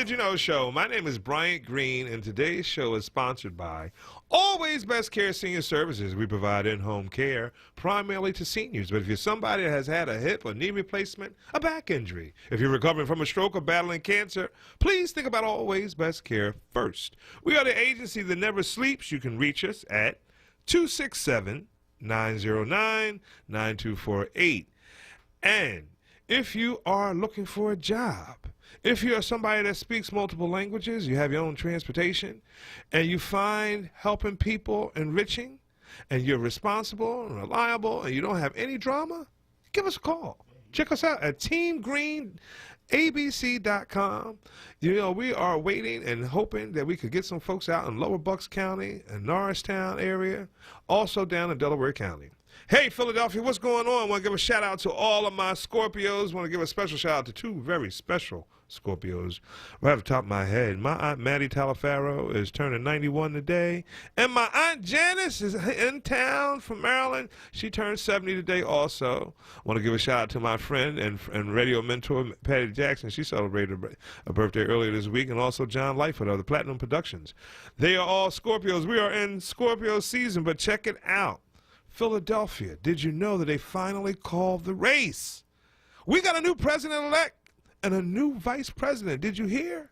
Did You Know Show. My name is Bryant Green, and today's show is sponsored by Always Best Care Senior Services. We provide in-home care primarily to seniors, but if you're somebody that has had a hip or knee replacement, a back injury, if you're recovering from a stroke or battling cancer, please think about Always Best Care first. We are the agency that never sleeps. You can reach us at 267-909-9248. And if you are looking for a job, if you're somebody that speaks multiple languages, you have your own transportation, and you find helping people enriching, and you're responsible and reliable, and you don't have any drama, give us a call. Check us out at teamgreenabc.com. You know, we are waiting and hoping that we could get some folks out in Lower Bucks County and Norristown area, also down in Delaware County. Hey, Philadelphia, what's going on? I want to give a shout out to all of my Scorpios. I want to give a special shout out to two very special Scorpios. Right off the top of my head, my Aunt Maddie Talafaro is turning 91 today, and my Aunt Janice is in town from Maryland. She turned 70 today also. I want to give a shout out to my friend and radio mentor, Patty Jackson. She celebrated a birthday earlier this week, and also John Lightfoot of the Platinum Productions. They are all Scorpios. We are in Scorpio season, but check it out. Philadelphia, did you know that they finally called the race? We got a new president-elect and a new vice president. Did you hear?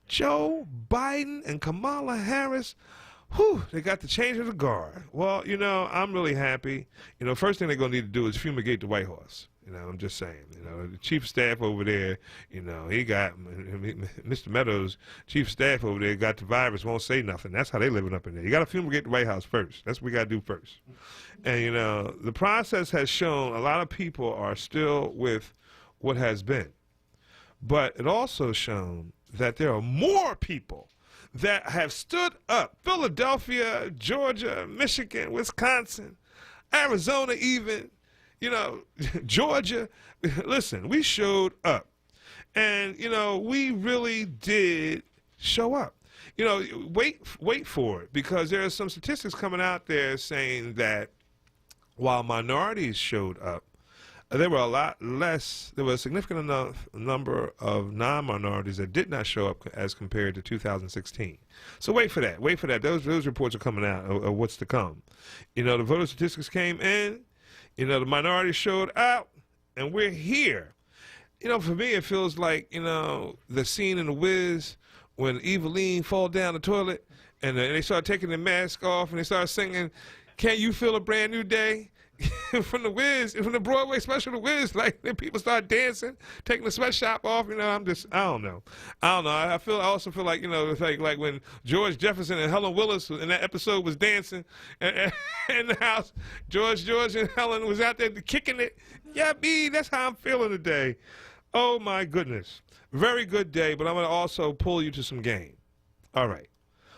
Joe Biden and Kamala Harris, whew, they got the change of the guard. Well, you know, I'm really happy. You know, first thing they're going to need to do is fumigate the White Horse. You know, I'm just saying, you know, the chief of staff over there, you know, he got, Mr. Meadows, chief of staff over there got the virus, won't say nothing. That's how they living up in there. You got to fumigate the White House first. That's what we got to do first. And, you know, the process has shown a lot of people are still with what has been. But it also shown that there are more people that have stood up. Philadelphia, Georgia, Michigan, Wisconsin, Arizona even, you know, Georgia. Listen, we showed up. And, you know, we really did show up. You know, wait for it, because there are some statistics coming out there saying that while minorities showed up, there were a lot less, there was a significant enough number of non-minorities that did not show up as compared to 2016. So wait for that. Wait for that. Those reports are coming out of what's to come. You know, the voter statistics came in. You know, the minorities showed out, and we're here. You know, for me, it feels like, you know, the scene in The Wiz when Eveline fall down the toilet, and they start taking their mask off, and they start singing, "Can You Feel a Brand New Day?" From The Wiz, from the Broadway special The Wiz, like, then people start dancing, taking the sweatshop off. You know, I don't know. I also feel like, you know, it's like when George Jefferson and Helen Willis in that episode was dancing in the house. George and Helen was out there kicking it. Yeah, that's how I'm feeling today. Oh my goodness, very good day. But I'm going to also pull you to some game. All right.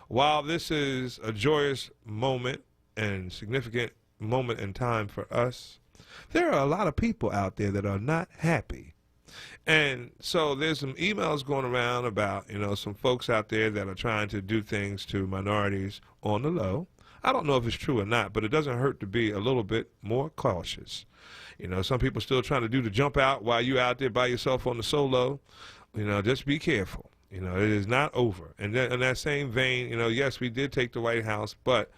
While this is a joyous moment and significant moment in time for us, there are a lot of people out there that are not happy. And so there's some emails going around about, you know, some folks out there that are trying to do things to minorities on the low. I don't know if it's true or not, but it doesn't hurt to be a little bit more cautious. You know, some people still trying to do the jump out while you out there by yourself on the solo. You know, just be careful. You know, it is not over. And then in that same vein, you know, yes, we did take the White House, but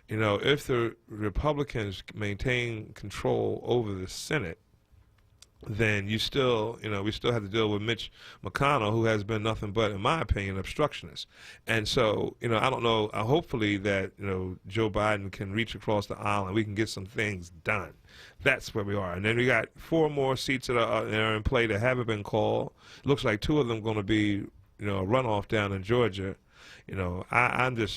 you know, if the Republicans maintain control over the Senate, then you still, you know, we still have to deal with Mitch McConnell, who has been nothing but, in my opinion, obstructionist. And so, you know, I don't know, hopefully that, you know, Joe Biden can reach across the aisle and we can get some things done. That's where we are. And then we got 4 more seats that are in play that haven't been called. Looks like 2 of them going to be, you know, a runoff down in Georgia. You know, I'm a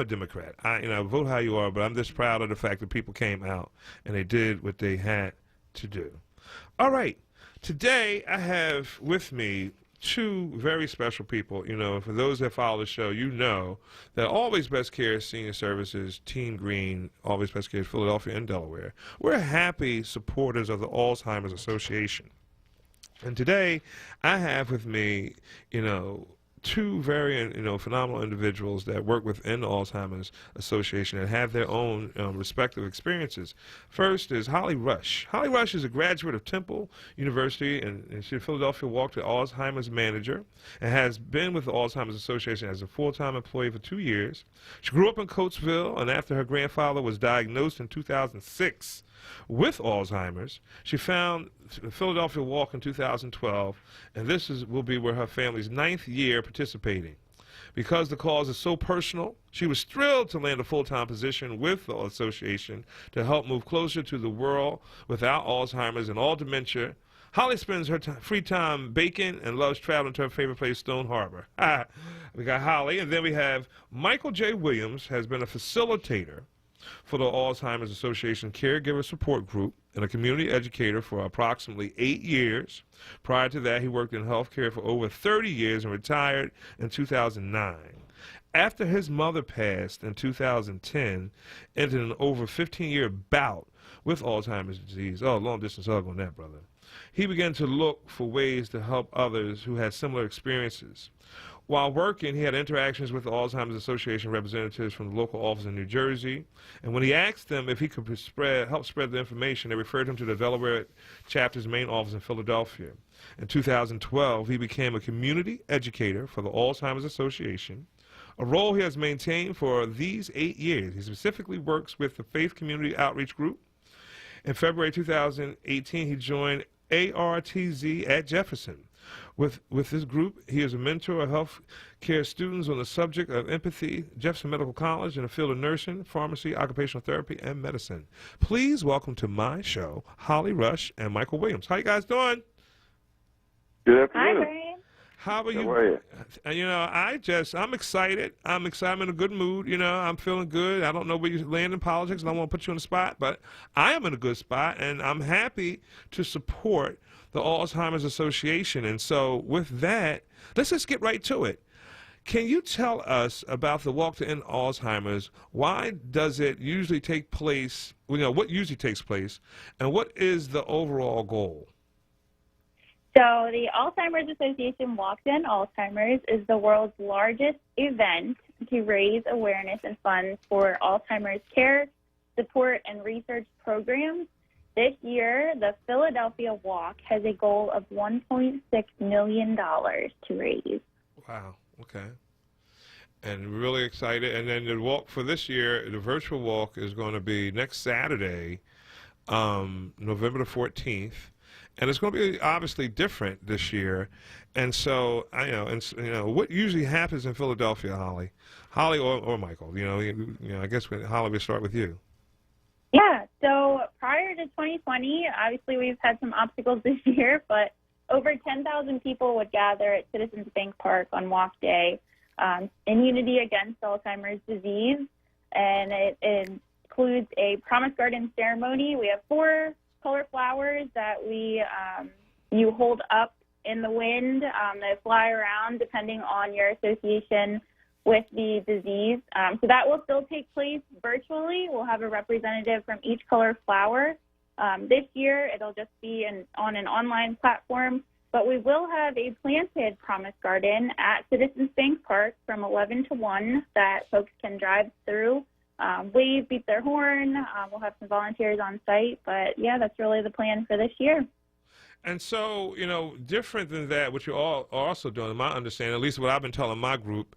Democrat. You know, vote how you are, but I'm just proud of the fact that people came out and they did what they had to do. All right, today I have with me 2 very special people. You know, for those that follow the show, you know that Always Best Care Senior Services, Team Green, Always Best Care Philadelphia and Delaware, we're happy supporters of the Alzheimer's Association. And today I have with me, you know, two very phenomenal individuals that work within the Alzheimer's Association and have their own respective experiences. First is Holly Rush. Holly Rush is a graduate of Temple University, and she's a Philadelphia Walk to Alzheimer's manager and has been with the Alzheimer's Association as a full-time employee for 2 years. She grew up in Coatesville, and after her grandfather was diagnosed in 2006 with Alzheimer's, she found the Philadelphia Walk in 2012, and will be where her family's 9th year participating. Because the cause is so personal, she was thrilled to land a full-time position with the association to help move closer to the world without Alzheimer's and all dementia. Holly spends her free time baking and loves traveling to her favorite place, Stone Harbor. We got Holly, and then we have Michael J. Williams, has been a facilitator for the Alzheimer's Association Caregiver Support Group and a community educator for approximately 8 years. Prior to that, he worked in healthcare for over 30 years and retired in 2009. After his mother passed in 2010, ended an over 15-year bout with Alzheimer's disease. Oh, long-distance hug on that, brother. He began to look for ways to help others who had similar experiences. While working, he had interactions with the Alzheimer's Association representatives from the local office in New Jersey, and when he asked them if he could help spread the information, they referred him to the Delaware chapter's main office in Philadelphia. In 2012, he became a community educator for the Alzheimer's Association, a role he has maintained for these 8 years. He specifically works with the Faith Community Outreach Group. In February 2018, he joined ARTZ at Jefferson. With this group, he is a mentor of health care students on the subject of empathy, Jefferson Medical College, in the field of nursing, pharmacy, occupational therapy, and medicine. Please welcome to my show, Holly Rush and Michael Williams. How you guys doing? Good afternoon. Hi, Brian. How are you? How are you? I'm excited. I'm in a good mood. I'm feeling good. I don't know where you land in politics, and I won't put you on the spot, but I am in a good spot, and I'm happy to support the Alzheimer's Association. And so with that, let's just get right to it. Can you tell us about the Walk to End Alzheimer's? Why does it usually take place? What usually takes place, and what is the overall goal? So the Alzheimer's Association Walk to End Alzheimer's is the world's largest event to raise awareness and funds for Alzheimer's care, support, and research programs. This year, the Philadelphia Walk has a goal of $1.6 million to raise. Wow, okay. And we're really excited. And then the walk for this year, the virtual walk is going to be next Saturday, November the 14th. And it's going to be obviously different this year. And so, what usually happens in Philadelphia, Holly or Michael, I guess Holly, we'll start with you. Yeah, so prior to 2020, obviously we've had some obstacles this year, but over 10,000 people would gather at Citizens Bank Park on Walk Day in unity against Alzheimer's disease, and it includes a Promise Garden ceremony. We have 4 color flowers that you hold up in the wind. They fly around depending on your association with the disease. So that will still take place virtually. We'll have a representative from each color flower. This year, it'll just be on an online platform, but we will have a planted Promise Garden at Citizens Bank Park from 11 to 1 that folks can drive through, wave, beat their horn. We'll have some volunteers on site, but yeah, that's really the plan for this year. And so, different than that, what you're all are also doing, in my understanding, at least what I've been telling my group,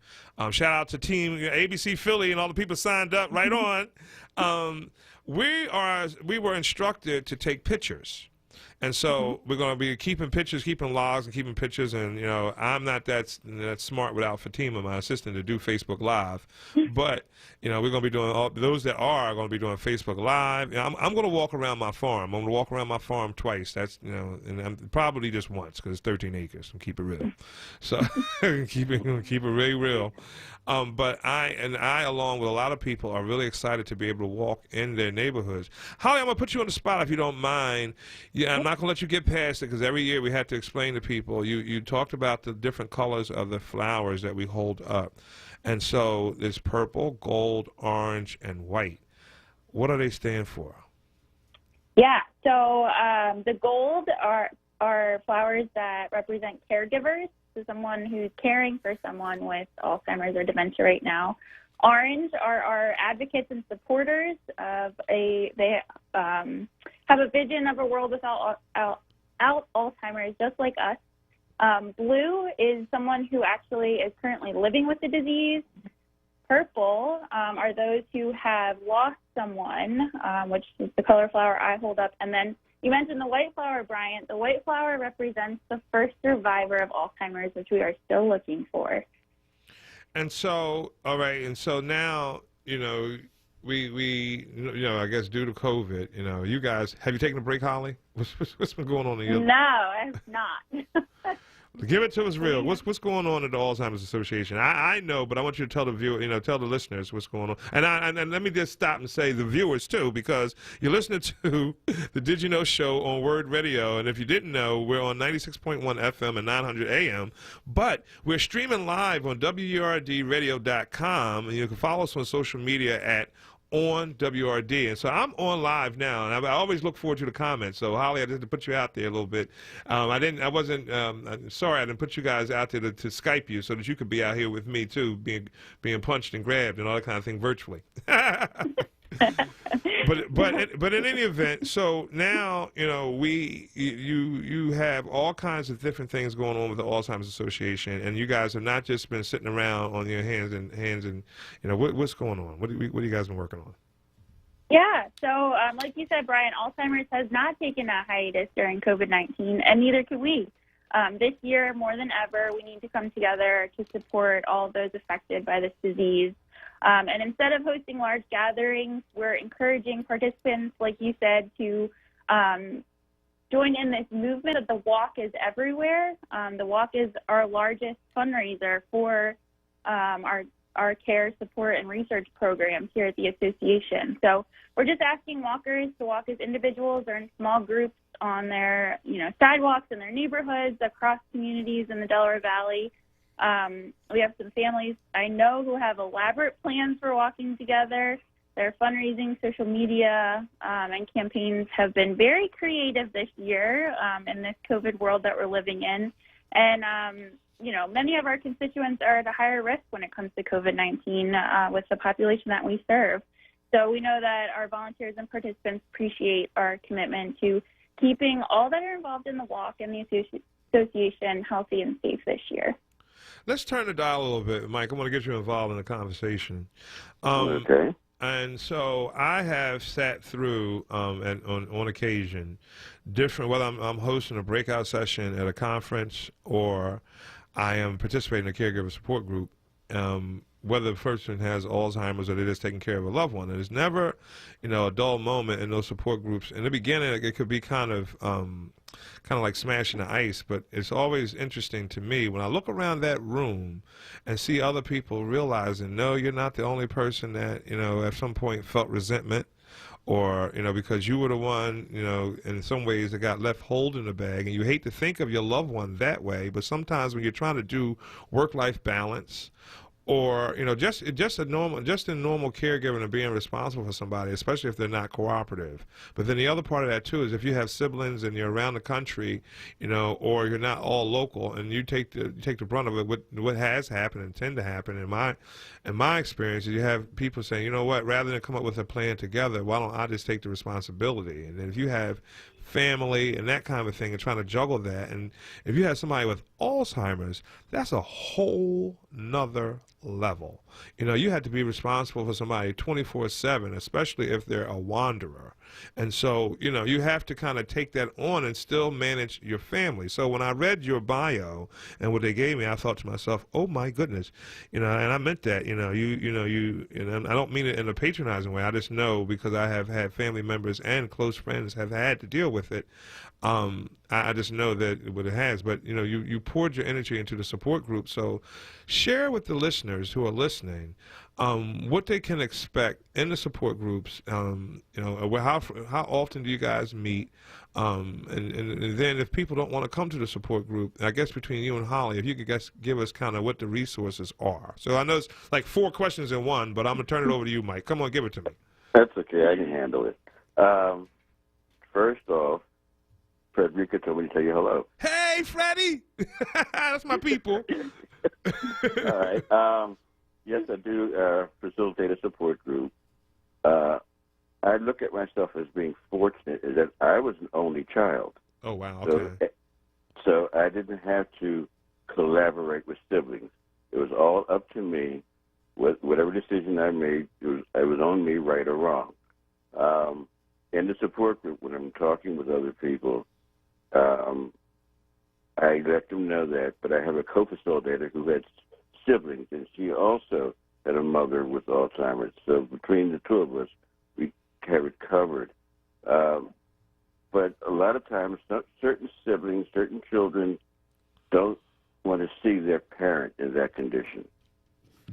shout out to Team ABC Philly and all the people signed up right on. We were instructed to take pictures. And so we're going to be keeping pictures, keeping logs, and keeping pictures. And I'm not that smart without Fatima, my assistant, to do Facebook Live. But we're going to be doing those that are going to be doing Facebook Live. I'm going to walk around my farm. I'm going to walk around my farm twice. That's and I'm probably just once because it's 13 acres. And keep it real. So keep it really real. But I, along with a lot of people, are really excited to be able to walk in their neighborhoods. Holly, I'm going to put you on the spot if you don't mind. Yeah, I'm not going to let you get past it because every year we have to explain to people. You talked about the different colors of the flowers that we hold up. And so there's purple, gold, orange, and white. What do they stand for? Yeah, so the gold are flowers that represent caregivers. so someone who's caring for someone with Alzheimer's or dementia right now. Orange are our advocates and supporters of they have a vision of a world without Alzheimer's, just like us. Blue is someone who actually is currently living with the disease. Purple are those who have lost someone, which is the color flower I hold up. And then you mentioned the white flower, Bryant. The white flower represents the first survivor of Alzheimer's, which we are still looking for. And so, all right, and so now, we I guess due to COVID, you guys, have you taken a break, Holly? What's been going on in your... No, I have not. Give it to us real. What's going on at the Alzheimer's Association? I know, but I want you to tell the viewer, tell the listeners what's going on. And let me just stop and say the viewers too, because you're listening to the Did You Know show on WURD Radio, and if you didn't know, we're on 96.1 FM and 900 AM, but we're streaming live on WURDradio.com, and you can follow us on social media at onWURD. And so I'm on live now, and I always look forward to the comments. So Holly, I just had to put you out there a little bit. I'm sorry I didn't put you guys out there to Skype you so that you could be out here with me too, being punched and grabbed and all that kind of thing virtually. But in any event, so now you have all kinds of different things going on with the Alzheimer's Association, and you guys have not just been sitting around on your hands and what's going on? What have you guys been working on? Yeah, so like you said, Brian, Alzheimer's has not taken a hiatus during COVID-19, and neither could we. This year, more than ever, we need to come together to support all of those affected by this disease. And instead of hosting large gatherings, we're encouraging participants, like you said, to join in this movement that the walk is everywhere. The walk is our largest fundraiser for our care, support, and research programs here at the association. So we're just asking walkers to walk as individuals or in small groups on their sidewalks in their neighborhoods, across communities in the Delaware Valley. We have some families I know who have elaborate plans for walking together. Their fundraising, social media, and campaigns have been very creative this year in this COVID world that we're living in. And, many of our constituents are at a higher risk when it comes to COVID-19 with the population that we serve. So we know that our volunteers and participants appreciate our commitment to keeping all that are involved in the walk and the association healthy and safe this year. Let's turn the dial a little bit, Mike. I want to get you involved in the conversation. Okay. And so I have sat through, on occasion, different, whether I'm hosting a breakout session at a conference or I am participating in a caregiver support group, whether the person has Alzheimer's or they're just taking care of a loved one. And there's never, a dull moment in those support groups. In the beginning, it could be kind of like smashing the ice, but it's always interesting to me when I look around that room and see other people realizing, no, you're not the only person that, at some point felt resentment or, because you were the one, in some ways that got left holding the bag, and you hate to think of your loved one that way, but sometimes when you're trying to do work-life balance or just in normal caregiving and being responsible for somebody, especially if they're not cooperative. But then the other part of that too is if you have siblings and you're around the country, or you're not all local, and you take the brunt of it. What has happened and tend to happen in my experience is you have people saying, you know what, rather than come up with a plan together, why don't I just take the responsibility? And then if you have family and that kind of thing and trying to juggle that, and if you have somebody with Alzheimer's, that's a whole nother level. You have to be responsible for somebody 24/7, especially if they're a wanderer. And so, you have to kind of take that on and still manage your family. So when I read your bio and what they gave me, I thought to myself, oh my goodness, and I meant that, and I don't mean it in a patronizing way. I just know because I have had family members and close friends have had to deal with it. I just know that what it has, but you poured your energy into the support group. So share with the listeners who are listening what they can expect in the support groups. How often do you guys meet? And then if people don't want to come to the support group, I guess between you and Holly, if you could give us kind of what the resources are. So I know it's like 4 questions in one, but I'm going to turn it over to you, Mike. Come on, give it to me. That's okay. I can handle it. First off, Frederica told me to tell you hello. Hey! Hey, Freddie. That's my people. All right. Yes, I do facilitate a support group. I look at myself as being fortunate in that I was an only child. Oh, wow. Okay. So I didn't have to collaborate with siblings. It was all up to me. Whatever decision I made, it was on me, right or wrong. In the support group, when I'm talking with other people, I let them know that. But I have a co-facilitator who had siblings, and she also had a mother with Alzheimer's. So between the two of us, we have it covered. But a lot of times, certain siblings, certain children don't want to see their parent in that condition,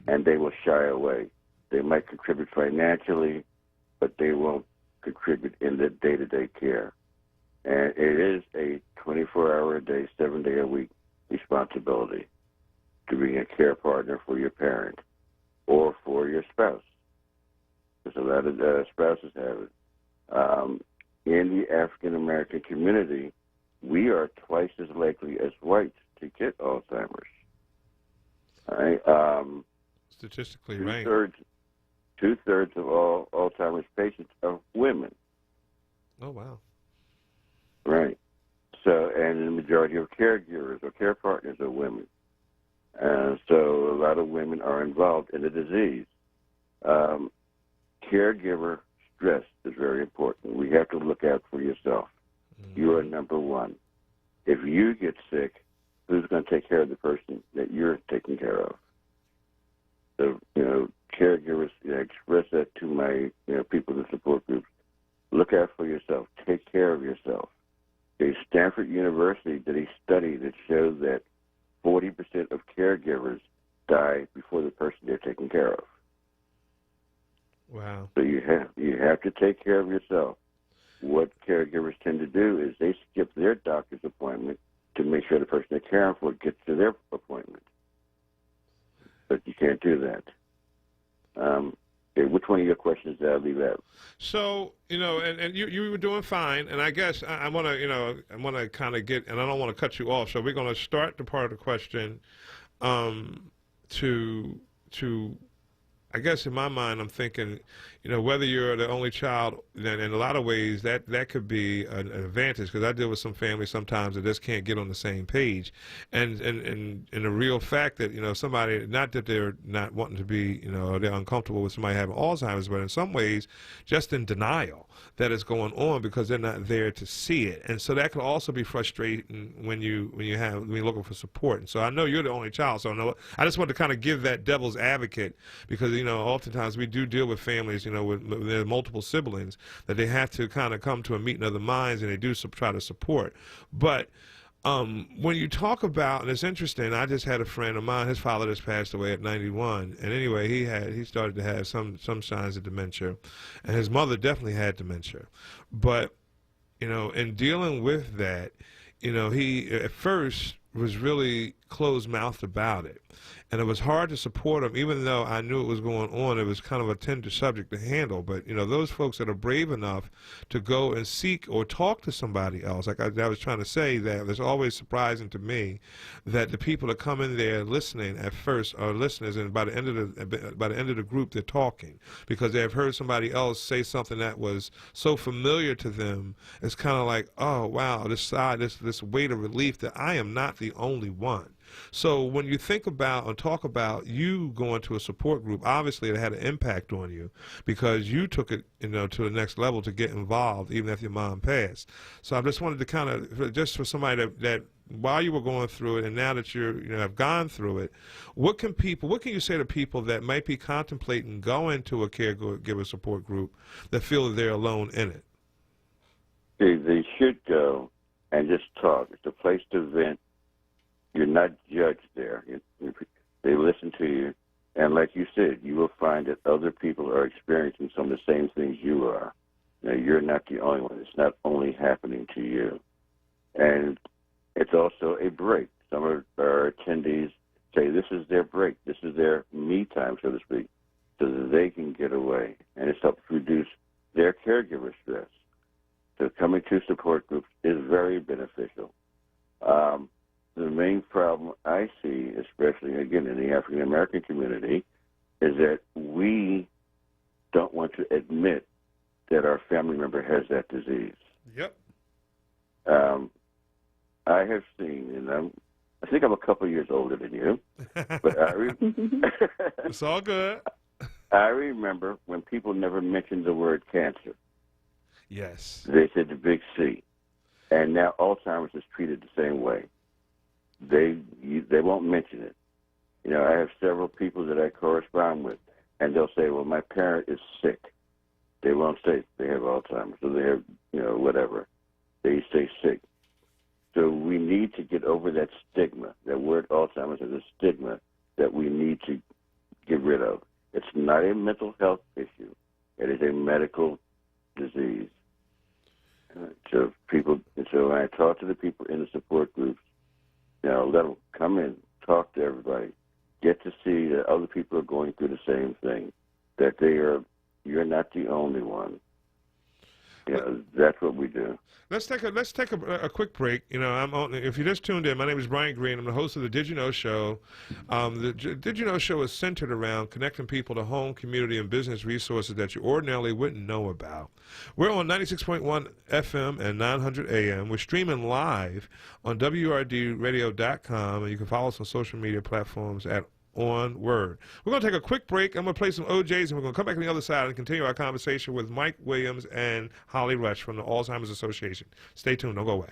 and they will shy away. They might contribute financially, but they won't contribute in the day-to-day care. And it is a 24-hour-a-day, 7-day-a-week responsibility to be a care partner for your parent or for your spouse, because a lot of spouses have it. In the African-American community, we are twice as likely as whites to get Alzheimer's. All right? Statistically, right. Two-thirds of all Alzheimer's patients are women. Oh, wow. Right. So, and the majority of caregivers or care partners are women. So a lot of women are involved in the disease. Caregiver stress is very important. We have to look out for yourself. Mm-hmm. You are number one. If you get sick, who's going to take care of the person that you're taking care of? So, caregivers, express that to my, people in support groups. Look out for yourself. Take care of yourself. Stanford University did a study that showed that 40% of caregivers die before the person they're taking care of. Wow. So you have to take care of yourself. What caregivers tend to do is they skip their doctor's appointment to make sure the person they're caring for gets to their appointment. But you can't do that. Okay, which one of your questions did I leave out? So, and you were doing fine, and I guess I want to kind of get, and I don't want to cut you off, so we're going to start the part of the question to I guess in my mind, I'm thinking, whether you're the only child, then in a lot of ways that could be an advantage, because I deal with some families sometimes that just can't get on the same page, and the real fact that somebody, not that they're not wanting to be, they're uncomfortable with somebody having Alzheimer's, but in some ways just in denial that it's going on because they're not there to see it, and so that could also be frustrating when you're looking for support. And so I know you're the only child, so I just want to kind of give that devil's advocate, because oftentimes we do deal with families, with their multiple siblings, that they have to kind of come to a meeting of the minds, and they do try to support. But when you talk about, and it's interesting, I just had a friend of mine, his father just passed away at 91, and anyway, he started to have some signs of dementia, and his mother definitely had dementia. But in dealing with that, he at first was really closed-mouthed about it. And it was hard to support him, even though I knew it was going on. It was kind of a tender subject to handle. But, those folks that are brave enough to go and seek or talk to somebody else, like I was trying to say, that it's always surprising to me that the people that come in there listening at first are listeners, and by the end of the group, they're talking because they have heard somebody else say something that was so familiar to them. It's kind of like, oh, wow, this weight of relief that I am not the only one. So when you think about and talk about you going to a support group, obviously it had an impact on you because you took it, to the next level to get involved even after your mom passed. So I just wanted to kind of, just for somebody that while you were going through it and now that you have gone through it, what can you say to people that might be contemplating going to a caregiver support group that feel that they're alone in it? They should go and just talk. It's a place to vent. You're not judged there. They listen to you. And like you said, you will find that other people are experiencing some of the same things you are. You're not the only one. It's not only happening to you. And it's also a break. Some of our attendees say this is their break. This is their me time, so to speak, so that they can get away. And it's helped reduce their caregiver stress. So coming to support groups is very beneficial. The main problem I see, especially again in the African American community, is that we don't want to admit that our family member has that disease. Yep. I have seen, and I think I'm a couple of years older than you, but It's all good. I remember when people never mentioned the word cancer. Yes. They said the big C. And now Alzheimer's is treated the same way. They won't mention it. You know, I have several people that I correspond with, and they'll say, well, my parent is sick. They won't say they have Alzheimer's, or they have, you know, whatever. They say sick. So we need to get over that stigma. That word Alzheimer's is a stigma that we need to get rid of. It's not a mental health issue. It is a medical disease. So when I talk to the people in the support groups, you know, let them come in, talk to everybody, get to see that other people are going through the same thing, that you're not the only one. You know, that's what we do. Let's take a quick break. You know, if you just tuned in, my name is Brian Green. I'm the host of the Did You Know Show. The Did You Know Show is centered around connecting people to home, community, and business resources that you ordinarily wouldn't know about. We're on 96.1 FM and 900 AM. We're streaming live on WURDradio.com, and you can follow us on social media platforms at onWURD. We're going to take a quick break. I'm going to play some OJs, and we're going to come back on the other side and continue our conversation with Mike Williams and Holly Rush from the Alzheimer's Association. Stay tuned. Don't go away.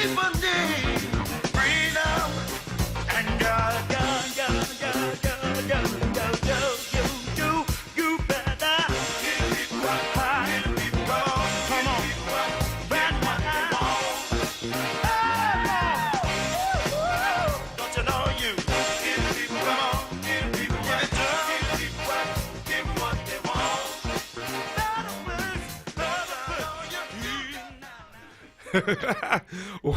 people need freedom. And you better give people what they want. Come on, right now. Don't you know you? Give people, come on, give people what they want.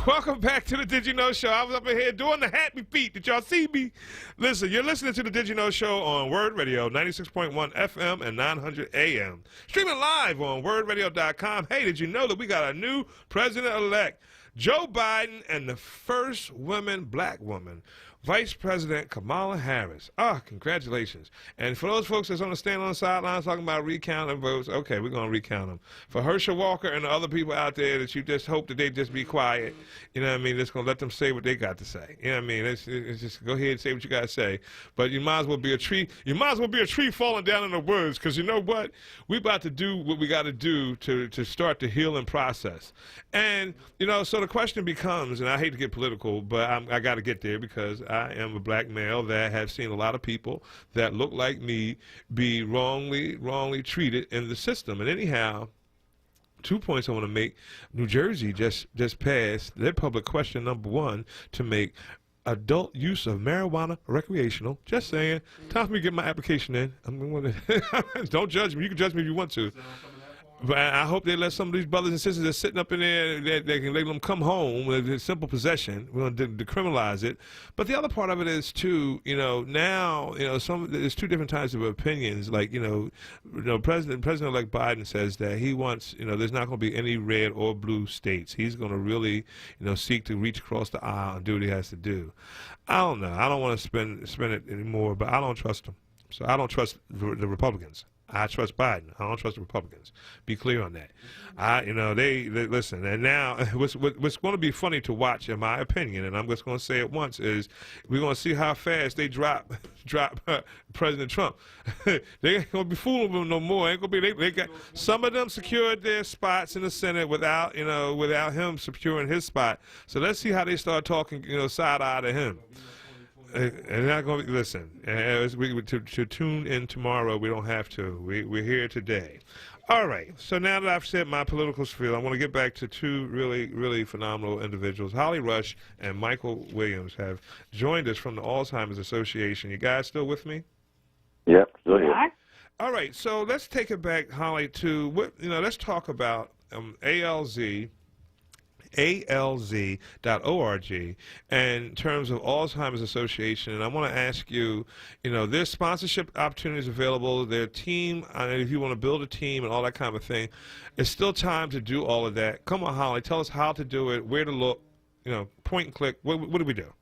Welcome back to the Did You Know Show. I was up in here doing the happy feet. Did y'all see me? Listen, you're listening to the Did You Know Show on WURD Radio, 96.1 FM and 900 AM. Streaming live on WURDradio.com. Hey, did you know that we got a new president-elect, Joe Biden, and the first black woman, Vice President Kamala Harris. Congratulations. And for those folks that's on the stand on the sidelines talking about recounting votes, okay, we're going to recount them. For Herschel Walker and the other people out there that you just hope that they just be quiet, you know what I mean, just going to let them say what they got to say. You know what I mean? It's just go ahead and say what you got to say. But you might as well be a tree. You might as well be a tree falling down in the woods, because you know what? We about to do what we got to do to start the healing process. And, you know, so the question becomes, and I hate to get political, but I got to get there because I am a black male that has seen a lot of people that look like me be wrongly treated in the system. And anyhow, 2 points I want to make. New Jersey just passed their public question #1 to make adult use of marijuana recreational. Just saying. Time for me to get my application in. Don't judge me. You can judge me if you want to. But I hope they let some of these brothers and sisters that's sitting up in there, they can let them come home with a simple possession. We're going to decriminalize it. But the other part of it is, too, you know, now, you know, there's two different types of opinions. Like, President-elect Biden says that he wants, there's not going to be any red or blue states. He's going to really, seek to reach across the aisle and do what he has to do. I don't know. I don't want to spend it anymore, but I don't trust him. So I don't trust the Republicans. I trust Biden. I don't trust the Republicans. Be clear on that. They listen. And now, what's going to be funny to watch, in my opinion, and I'm just going to say it once, is we're going to see how fast they drop President Trump. They ain't going to be fooling with him no more. Ain't going to be. They got some of them secured their spots in the Senate without him securing his spot. So let's see how they start talking, side eye to him. And not going to listen. To tune in tomorrow, we don't have to. We're here today. All right. So now that I've said my political spiel, I want to get back to two really, really phenomenal individuals. Holly Rush and Michael Williams have joined us from the Alzheimer's Association. You guys still with me? Yep, still here. All right. So let's take it back, Holly, to let's talk about ALZ. ALZ.org in terms of Alzheimer's Association. And I want to ask you, there's sponsorship opportunities available, their team, if you want to build a team and all that kind of thing. It's still time to do all of that. Come on, Holly, tell us how to do it, where to look, point and click. What do we do?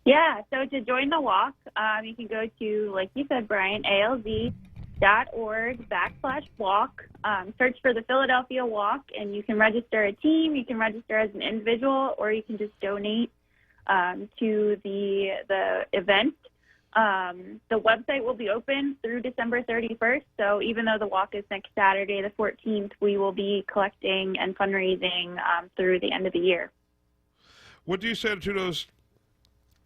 Yeah, so to join the walk, you can go to, like you said, Brian, ALZ.org/walk. Search for the Philadelphia Walk, and you can register a team, you can register as an individual, or you can just donate to the event. The website will be open through December 31st, so even though the walk is next Saturday, the 14th, we will be collecting and fundraising through the end of the year. What do you say to those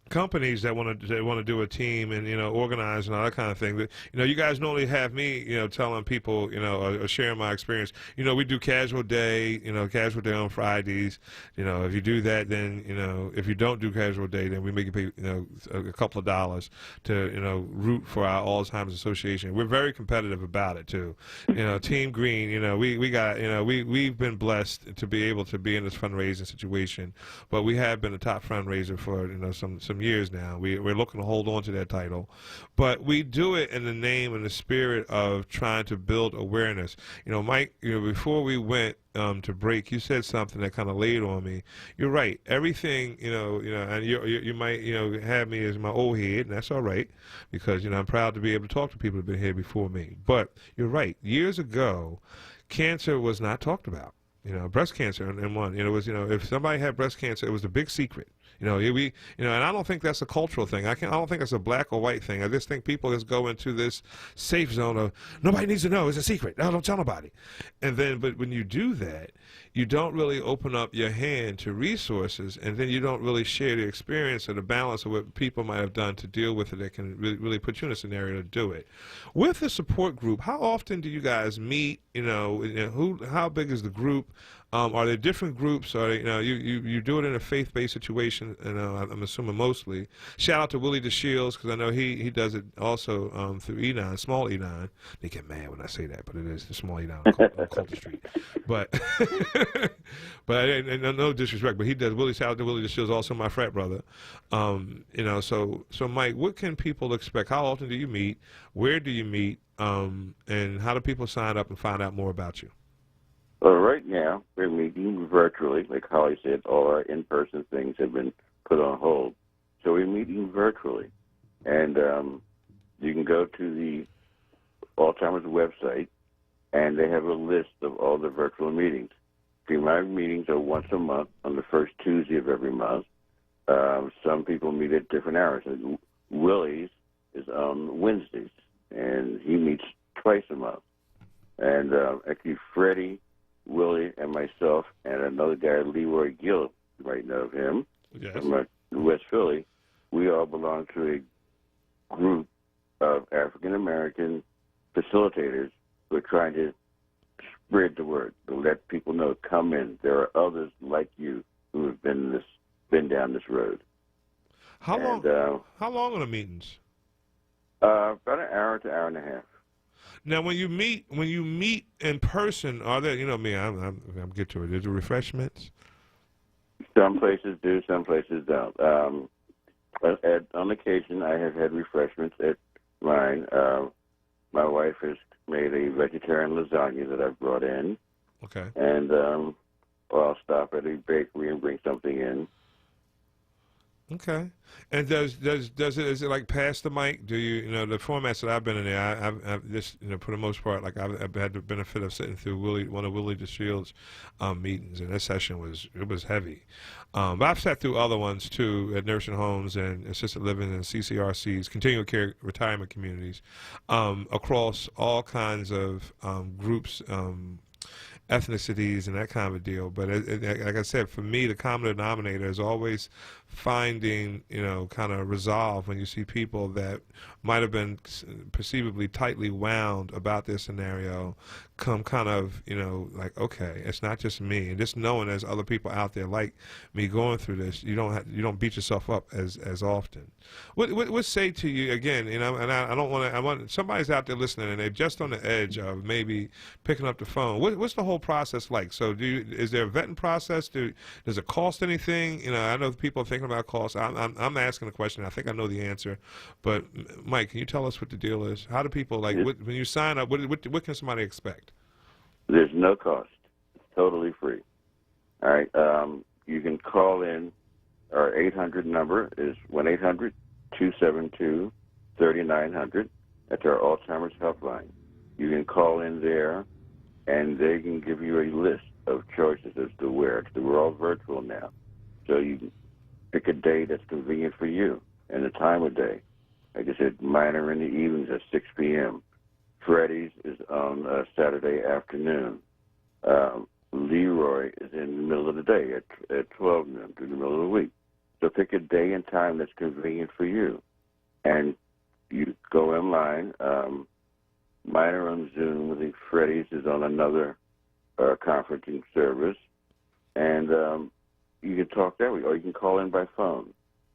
companies that want to do a team and organize and all that kind of thing? You guys normally have me telling people or sharing my experience. We do casual day on Fridays. If you do that, then if you don't do casual day, then we make you pay a couple of dollars to root for our Alzheimer's Association. We're very competitive about it too. Team Green, we got we've been blessed to be able to be in this fundraising situation, but we have been a top fundraiser for some years now. We're looking to hold on to that title, but we do it in the name and the spirit of trying to build awareness. Mike, before we went to break, you said something that kind of laid on me. You're right. Everything, and you might, have me as my old head, and that's all right, because I'm proud to be able to talk to people who've been here before me. But you're right. Years ago, cancer was not talked about. breast cancer in one. It was, if somebody had breast cancer, it was a big secret. And I don't think that's a cultural thing. I don't think it's a black or white thing. I just think people just go into this safe zone of nobody needs to know. It's a secret. No, don't tell nobody. And then, but when you do that, you don't really open up your hand to resources, and then you don't really share the experience or the balance of what people might have done to deal with it that can really put you in a scenario to do it. With the support group, how often do you guys meet? How big is the group? Are there different groups? Or you do it in a faith-based situation, and I'm assuming mostly. Shout out to Willie DeShields, because I know he does it also through E9, small E9. They get mad when I say that, but it is the small E9 on Coulter Street. But and no disrespect, but he does. Shout out to Willie DeShields, also my frat brother. So Mike, what can people expect? How often do you meet? Where do you meet? And how do people sign up and find out more about you? Well, right now, we're meeting virtually. Like Holly said, all our in-person things have been put on hold. So we're meeting virtually. And you can go to the Alzheimer's website, and they have a list of all the virtual meetings. See, my meetings are once a month on the first Tuesday of every month. Some people meet at different hours. And Willie's is on Wednesdays, and he meets twice a month. And actually, Freddie, Willie, and myself, and another guy, Leroy Gill, you might know of him, yes, from West Philly, we all belong to a group of African-American facilitators who are trying to spread the word, to let people know, come in. There are others like you who have been down this road. How long are the meetings? About an hour to hour and a half. Now, when you meet in person, are there? You know me, I'm get to it. Is there refreshments? Some places do, some places don't. On occasion, I have had refreshments at mine. My wife has made a vegetarian lasagna that I've brought in. Okay. And I'll stop at a bakery and bring something in. Okay. And is it like pass the mic? Do you the formats that I've been in there? I've just for the most part, like I've had the benefit of sitting through one of Willie DeShields' meetings, and that session was heavy. But I've sat through other ones too at nursing homes and assisted living and CCRCs, continuing care retirement communities, across all kinds of groups. Ethnicities and that kind of a deal, but like I said, for me, the common denominator is always finding, kind of resolve when you see people that might have been perceivably tightly wound about their scenario come kind of, like, okay, it's not just me, and just knowing there's other people out there like me going through this, you don't beat yourself up as often. What say to you again? And I don't want to. I want somebody's out there listening, and they're just on the edge of maybe picking up the phone. What's the whole process like? So, is there a vetting process? Does it cost anything? I know people are thinking about costs. I'm asking the question. I think I know the answer, but Mike, can you tell us what the deal is? How do people when you sign up? What can somebody expect? There's no cost. It's totally free. All right. You can call in. Our 800 number is 1-800-272-3900. That's our Alzheimer's helpline. You can call in there, and they can give you a list of choices as to where. Because we're all virtual now. So you can pick a day that's convenient for you and the time of day. Like I said, mine are in the evenings at 6 p.m. Freddie's is on Saturday afternoon. Leroy is in the middle of the day at 12 noon through the middle of the week. So pick a day and time that's convenient for you. And you go online. Mine are on Zoom. I think Freddie's is on another conferencing service. And you can talk that way, or you can call in by phone.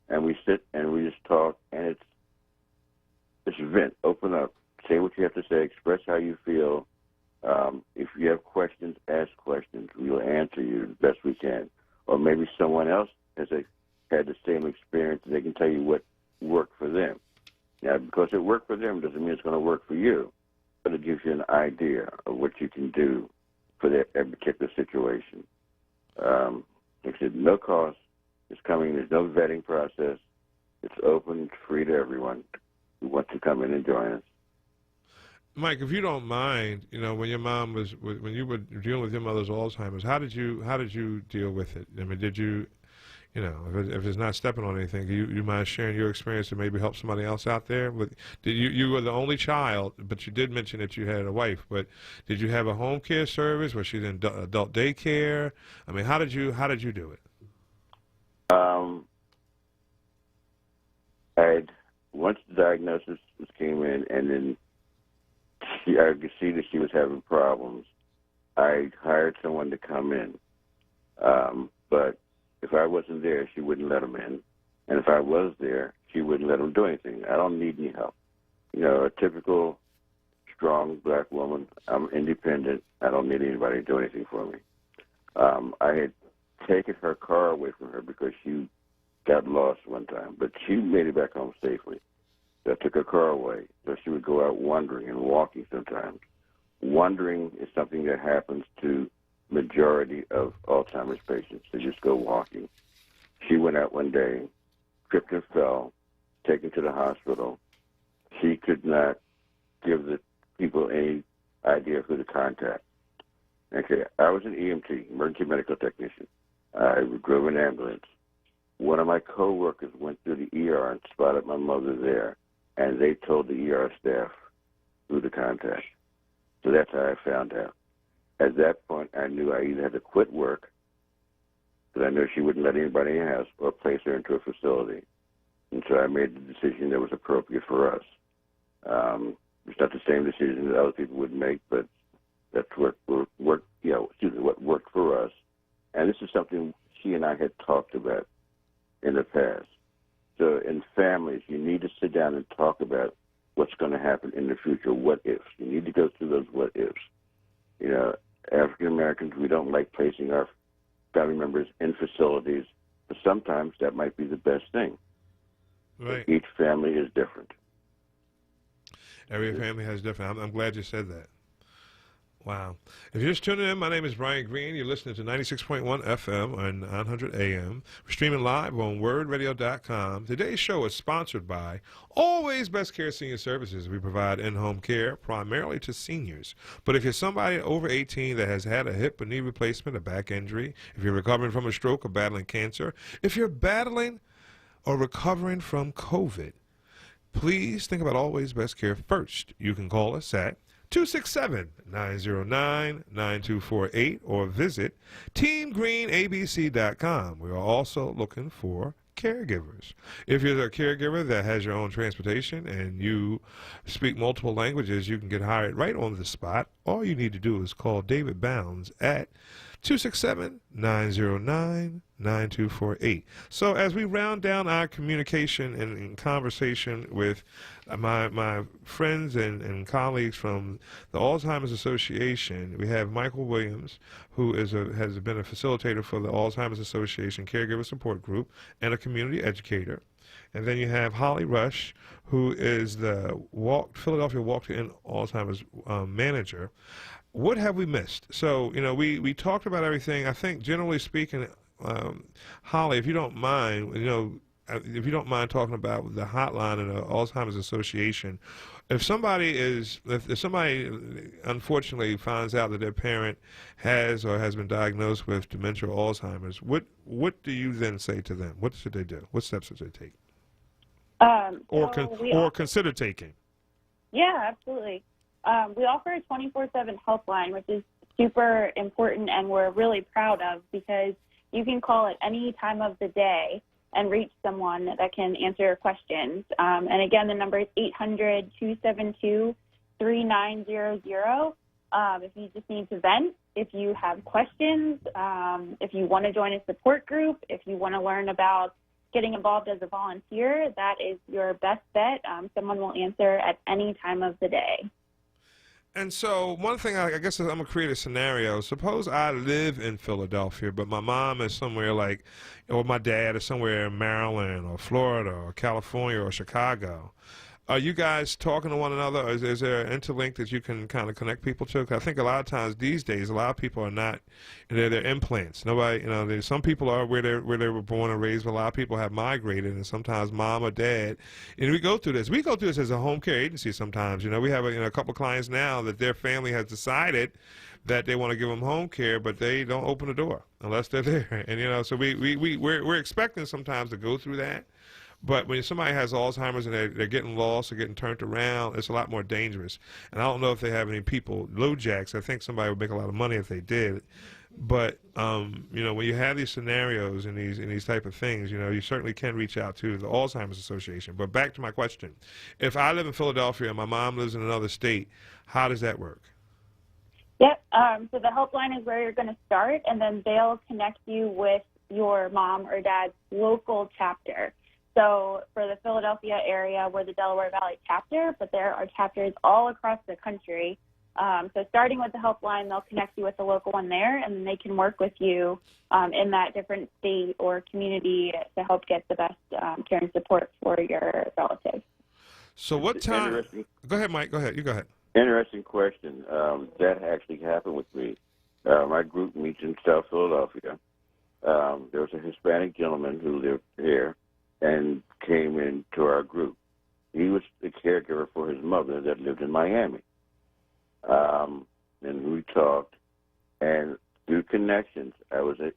And we sit and we just talk, and it's vent, open up, say what you have to say, express how you feel. If you have questions, ask questions. We'll answer you the best we can. Or maybe someone else has had the same experience, and they can tell you what worked for them. Now, because it worked for them doesn't mean it's going to work for you, but it gives you an idea of what you can do for that particular situation. Like I said, no cost. It's coming. There's no vetting process. It's open, free to everyone who wants to come in and join us. Mike, if you don't mind, when your mom when you were dealing with your mother's Alzheimer's, how did you deal with it? I mean, did you, if it's not stepping on anything, you mind sharing your experience to maybe help somebody else out there? Did you were the only child, but you did mention that you had a wife. But did you have a home care service? Was she in adult daycare? I mean, how did you do it? Once the diagnosis came in, and then I could see that she was having problems, I hired someone to come in. But if I wasn't there, she wouldn't let him in. And if I was there, she wouldn't let him do anything. I don't need any help. A typical strong black woman. I'm independent. I don't need anybody to do anything for me. I had taken her car away from her because she got lost one time, but she made it back home safely. So I took her car away, so she would go out wandering and walking sometimes. Wandering is something that happens to majority of Alzheimer's patients. They just go walking. She went out one day, tripped and fell, taken to the hospital. She could not give the people any idea of who to contact. Okay, I was an EMT, emergency medical technician. I drove an ambulance. One of my coworkers went through the ER and spotted my mother there, and they told the ER staff who to contact. So that's how I found out. At that point, I knew I either had to quit work, because I knew she wouldn't let anybody in the house, or place her into a facility. And so I made the decision that was appropriate for us. It's not the same decision that other people would make, but that's what what worked for us. And this is something she and I had talked about in the past. So in families, you need to sit down and talk about what's going to happen in the future, what ifs. You need to go through those what ifs. African Americans, we don't like placing our family members in facilities, but sometimes that might be the best thing. Right. Each family is different. Every family has different. I'm glad you said that. Wow. If you're just tuning in, my name is Brian Green. You're listening to 96.1 FM and 900 AM. We're streaming live on WURDradio.com. Today's show is sponsored by Always Best Care Senior Services. We provide in-home care primarily to seniors. But if you're somebody over 18 that has had a hip or knee replacement, a back injury, if you're recovering from a stroke or battling cancer, if you're battling or recovering from COVID, please think about Always Best Care first. You can call us at 267-909-9248 or visit teamgreenabc.com. We are also looking for caregivers. If you're a caregiver that has your own transportation and you speak multiple languages, you can get hired right on the spot. All you need to do is call David Bounds at 267-909-9248. So as we round down our communication and conversation with my friends and colleagues from the Alzheimer's Association, we have Michael Williams, who has been a facilitator for the Alzheimer's Association Caregiver Support Group and a community educator. And then you have Holly Rush, who is the Philadelphia Walk-to-End Alzheimer's manager. What have we missed? So, we talked about everything. I think, generally speaking, Holly, if you don't mind, talking about the hotline and the Alzheimer's Association, if somebody unfortunately finds out that their parent has or has been diagnosed with dementia or Alzheimer's, what do you then say to them? What should they do? What steps should they take? Or consider taking? Yeah, absolutely. We offer a 24/7 helpline, which is super important and we're really proud of, because you can call at any time of the day and reach someone that can answer your questions. And again, the number is 800-272-3900. If you just need to vent, if you have questions, if you want to join a support group, if you want to learn about getting involved as a volunteer, that is your best bet. Someone will answer at any time of the day. And so one thing, I guess I'm going to create a scenario. Suppose I live in Philadelphia, but my mom is somewhere or my dad is somewhere in Maryland or Florida or California or Chicago. Are you guys talking to one another, or is there an interlink that you can kind of connect people to? 'Cause I think a lot of times these days, a lot of people are not, they're implants. Nobody, there's some people are where they were born and raised, but a lot of people have migrated, and sometimes mom or dad, and we go through this. We go through this as a home care agency sometimes. We have a couple clients now that their family has decided that they want to give them home care, but they don't open the door unless they're there. And so we're expecting sometimes to go through that. But when somebody has Alzheimer's and they're getting lost or getting turned around, it's a lot more dangerous. And I don't know if they have any people, low jacks. I think somebody would make a lot of money if they did. But when you have these scenarios and these type of things, you certainly can reach out to the Alzheimer's Association. But back to my question: if I live in Philadelphia and my mom lives in another state, how does that work? Yep. So the helpline is where you're going to start, and then they'll connect you with your mom or dad's local chapter. So for the Philadelphia area, we're the Delaware Valley chapter, but there are chapters all across the country. So starting with the helpline, they'll connect you with the local one there, and then they can work with you in that different state or community to help get the best care and support for your relative. So what time? Go ahead, Mike. Go ahead. You go ahead. Interesting question. That actually happened with me. My group meets in South Philadelphia. There was a Hispanic gentleman who lived here and came into our group. He was the caregiver for his mother that lived in Miami. And we talked, and through connections, I was at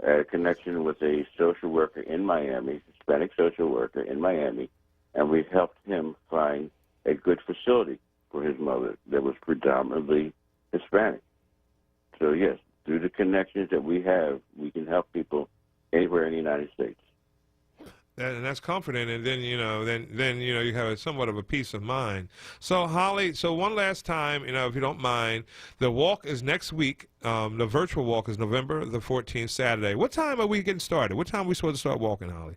a connection with a social worker in Miami, Hispanic social worker in Miami, and we helped him find a good facility for his mother that was predominantly Hispanic. So yes, through the connections that we have, we can help people anywhere in the United States. And that's comforting, and then you have somewhat of a peace of mind. So Holly, one last time, if you don't mind, the walk is next week. The virtual walk is November the 14th, Saturday. What time are we getting started? What time are we supposed to start walking, Holly?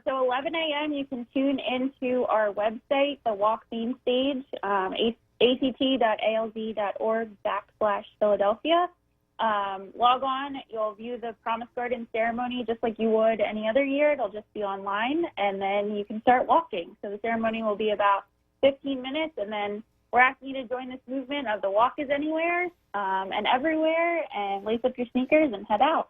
So 11 a.m. you can tune into our website, the walk theme stage, att.alz.org/Philadelphia. Log on, you'll view the Promise Garden ceremony just like you would any other year. It'll just be online, and then you can start walking. So the ceremony will be about 15 minutes, and then we're asking you to join this movement of the walk is anywhere and everywhere, and lace up your sneakers and head out.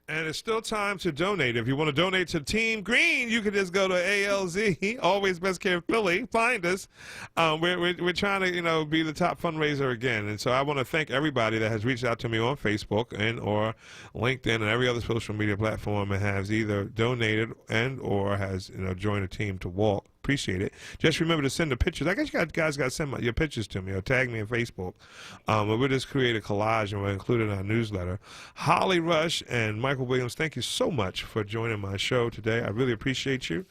And it's still time to donate. If you want to donate to Team Green, you can just go to ALZ, Always Best Care Philly. Find us. We're trying to, be the top fundraiser again. And so I want to thank everybody that has reached out to me on Facebook and or LinkedIn and every other social media platform and has either donated and or has joined a team to walk. Appreciate it. Just remember to send the pictures. I guess you guys got to send your pictures to me or tag me on Facebook. And we'll just create a collage and we'll include it in our newsletter. Holly Rush and Michael Williams, thank you so much for joining my show today. I really appreciate you.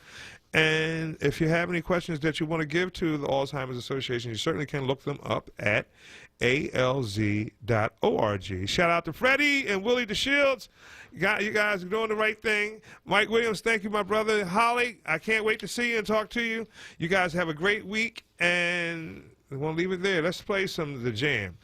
And if you have any questions that you want to give to the Alzheimer's Association, you certainly can look them up at alz.org. Shout out to Freddie and Willie DeShields. You guys are doing the right thing. Mike Williams, thank you, my brother. Holly, I can't wait to see you and talk to you. You guys have a great week, and we'll leave it there. Let's play some of the jam.